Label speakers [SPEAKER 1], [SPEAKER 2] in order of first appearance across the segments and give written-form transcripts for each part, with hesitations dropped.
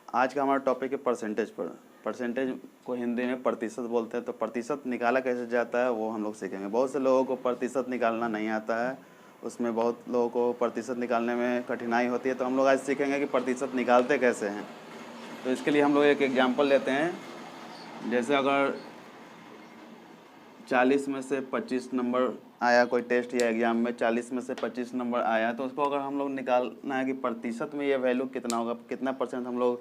[SPEAKER 1] आज का हमारा टॉपिक है परसेंटेज पर। परसेंटेज को हिंदी में प्रतिशत बोलते हैं, तो प्रतिशत निकाला कैसे जाता है वो हम लोग सीखेंगे। बहुत से लोगों को प्रतिशत निकालना नहीं आता है, उसमें बहुत लोगों को प्रतिशत निकालने में कठिनाई होती है, तो हम लोग आज सीखेंगे कि प्रतिशत निकालते कैसे हैं। तो इसके लिए हम लोग एक एग्जाम्पल लेते हैं। जैसे अगर 40 में से 25 नंबर आया, कोई टेस्ट या एग्ज़ाम में 40 में से 25 नंबर आया, तो उसको अगर हम लोग निकालना है कि प्रतिशत में ये वैल्यू कितना होगा, कितना परसेंट हम लोग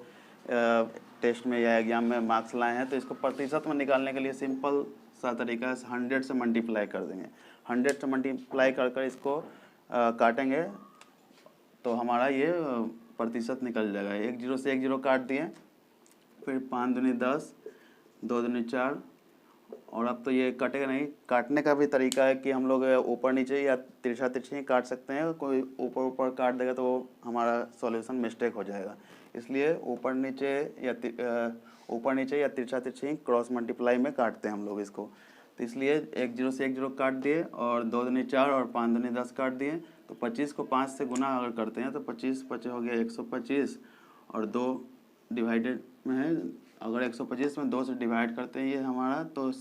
[SPEAKER 1] टेस्ट में या एग्ज़ाम में मार्क्स लाए हैं, तो इसको प्रतिशत में निकालने के लिए सिंपल सा तरीका है, 100 से मल्टीप्लाई कर देंगे। 100 से मल्टीप्लाई कर कर इसको काटेंगे तो हमारा ये प्रतिशत निकल जाएगा। 1 0 से 1 0 काट दिए, फिर 5 दूनी 10, 2 दूनी 4, और अब तो ये कटेगा नहीं। काटने का भी तरीका है कि हम लोग ऊपर नीचे या तिरछा तिरछी काट सकते हैं। कोई ऊपर ऊपर काट देगा तो हमारा सॉल्यूशन मिस्टेक हो जाएगा, इसलिए ऊपर नीचे या तिरछा तिरछी क्रॉस मल्टीप्लाई में काटते हैं हम लोग इसको। तो इसलिए 1 0 से 1 0 काट दिए, और 2 दूनी 4 और 5 दूनी 10 काट दिए। तो 25 को 5 से गुना अगर करते हैं तो 25 25 हो गया 125, और 2 डिवाइडेड में है, अगर 125 में 2 से डिवाइड करते हैं ये हमारा, तो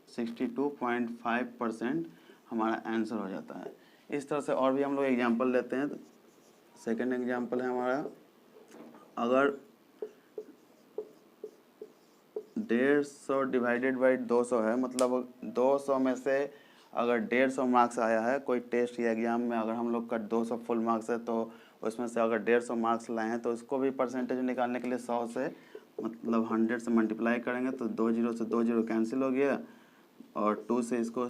[SPEAKER 1] 62.5% हमारा आंसर हो जाता है। इस तरह से और भी हम लोग एग्जांपल लेते हैं। तो सेकंड एग्जांपल है हमारा, अगर 150 डिवाइडेड बाई 200 है, मतलब 200 में से अगर 150 मार्क्स आया है कोई टेस्ट या एग्ज़ाम में, अगर हम लोग का 200 फुल मार्क्स है, तो उसमें से अगर 150 मार्क्स लाए हैं, तो उसको भी परसेंटेज निकालने के लिए 100 से मतलब 100 से मल्टीप्लाई करेंगे, तो 2 0 से 2 0 कैंसिल हो गया, और 2 से इसको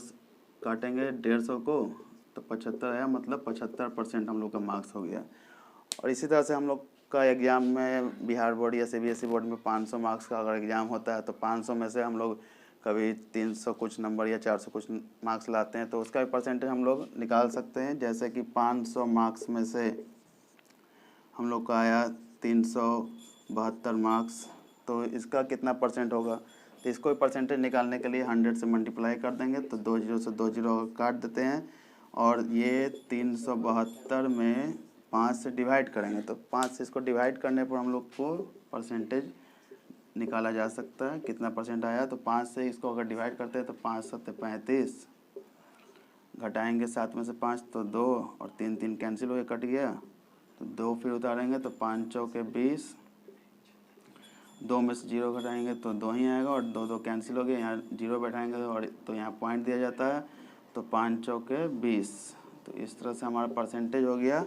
[SPEAKER 1] काटेंगे 150 को, तो 75 आया, मतलब 75% हम लोग का मार्क्स हो गया। और इसी तरह से हम लोग का एग्ज़ाम में बिहार बोर्ड या CBSE बोर्ड में 500 मार्क्स का अगर एग्ज़ाम होता है, तो 500 में से हम लोग कभी 300 कुछ नंबर या 400 कुछ मार्क्स लाते हैं, तो उसका भी परसेंटेज हम लोग निकाल सकते हैं। जैसे कि 500 मार्क्स में से हम लोग का आया 372 मार्क्स, तो इसका कितना परसेंट होगा, तो इसको भी परसेंटेज निकालने के लिए 100 से मल्टीप्लाई कर देंगे, तो 2 0 से 2 0 काट देते हैं, और ये 372 में 5 से डिवाइड करेंगे, तो 5 से इसको डिवाइड करने पर हम लोग को परसेंटेज निकाला जा सकता है कितना परसेंट आया। तो 5 से इसको अगर डिवाइड करते हैं तो 5 7 35, घटाएंगे 7 में से 5 तो 2, और 3 3 कैंसिल हो गया, कट गया, तो 2 फिर उतारेंगे तो 5 चौके 20, 2 में से 0 घटाएंगे तो 2 ही आएगा, और 2 2 कैंसिल हो गया, यहाँ 0 बैठाएंगे और तो यहाँ पॉइंट दिया जाता है, तो 5 चौके 20। तो इस तरह से हमारा परसेंटेज हो गया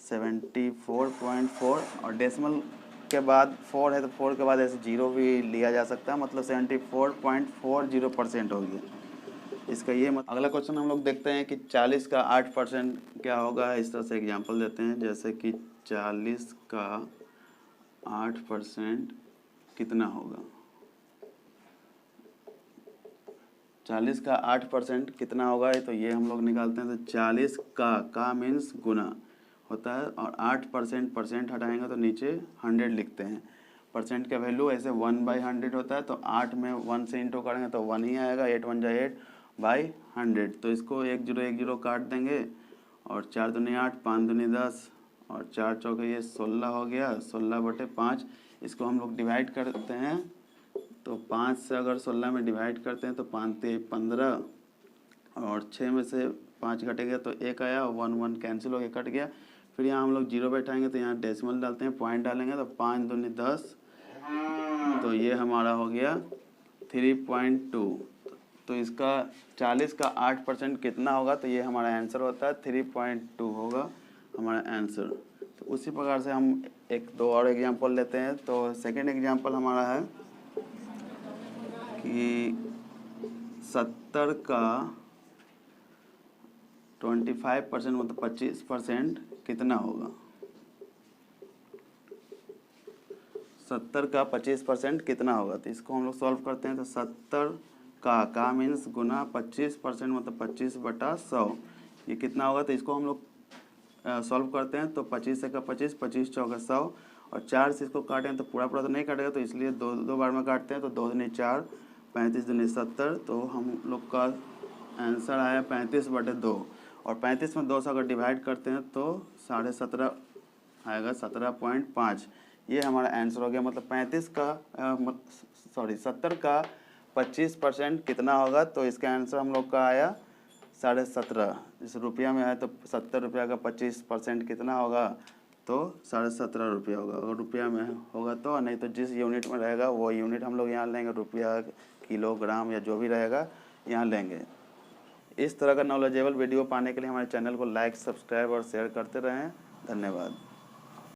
[SPEAKER 1] 74.4, और डेसिमल के बाद 4 है तो 4 के बाद ऐसे 0 भी लिया जा सकता है, मतलब 74.40% हो गया इसका ये अगला क्वेश्चन हम लोग देखते हैं कि 40 का 8% क्या होगा। इस तरह से एग्जांपल देते हैं, जैसे कि 40 का 8% कितना होगा। 40 का 8% कितना होगा, तो ये हम लोग निकालते हैं। तो 40 का मीन्स गुना होता है, और 8% परसेंट हटाएंगे तो नीचे 100 लिखते हैं। परसेंट का वैल्यू ऐसे 1/100 होता है, तो 8 में 1 से इंटू करेंगे तो 1 ही आएगा, 8 1 जा 8/100। तो इसको 1 0 1 0 काट देंगे, और 4 दूनी 8, 5 दूनी 10, और 4 चौके ये 16 हो गया, 16/5। इसको हम लोग डिवाइड करते हैं, तो 5 से अगर 16 में डिवाइड करते हैं तो 5 3 15, और 6 में से 5 घटेगा तो 1 आया, 1 1 कैंसिल हो गया, कट गया। फिर यहाँ हम लोग 0 बैठाएंगे, तो यहाँ डेसिमल डालते हैं, पॉइंट डालेंगे, तो 5 दूनी 10, तो ये हमारा हो गया 3.2। तो इसका 40 का 8% कितना होगा, तो ये हमारा आंसर होता है 3.2 होगा हमारा आंसर। तो उसी प्रकार से हम 1-2 और एग्जांपल लेते हैं। तो सेकंड एग्जांपल हमारा है कि 70 का 25% मतलब 25% कितना होगा। 70 का 25% कितना होगा, तो इसको हम लोग सॉल्व करते हैं। तो 70 का मीन्स गुना 25% मतलब 25/100, ये कितना होगा, तो इसको हम लोग सॉल्व करते हैं। तो 25 का 25, 25 चौका 100, और 4 से इसको काटें तो पूरा पूरा तो नहीं काटेगा, तो इसलिए दो बार में काटते हैं। तो 2 दूनी 4, 35 दूनी 70, तो हम लोग का आंसर आया 35/2, और 35 में 2 से अगर डिवाइड करते हैं तो 17.5 आएगा, 17.5। ये हमारा आंसर हो गया। मतलब 35 का 70 का 25% कितना होगा, तो इसका आंसर हम लोग का आया 17.5। इस रुपया में है तो 70 रुपया का 25% कितना होगा, तो 17.5 रुपया होगा। अगर रुपया में होगा तो, नहीं तो जिस यूनिट में रहेगा वो यूनिट हम लोग यहाँ लेंगे, रुपया, किलोग्राम या जो भी रहेगा यहाँ लेंगे। इस तरह का नॉलेजेबल वीडियो पाने के लिए हमारे चैनल को लाइक, सब्सक्राइब और शेयर करते रहें। धन्यवाद।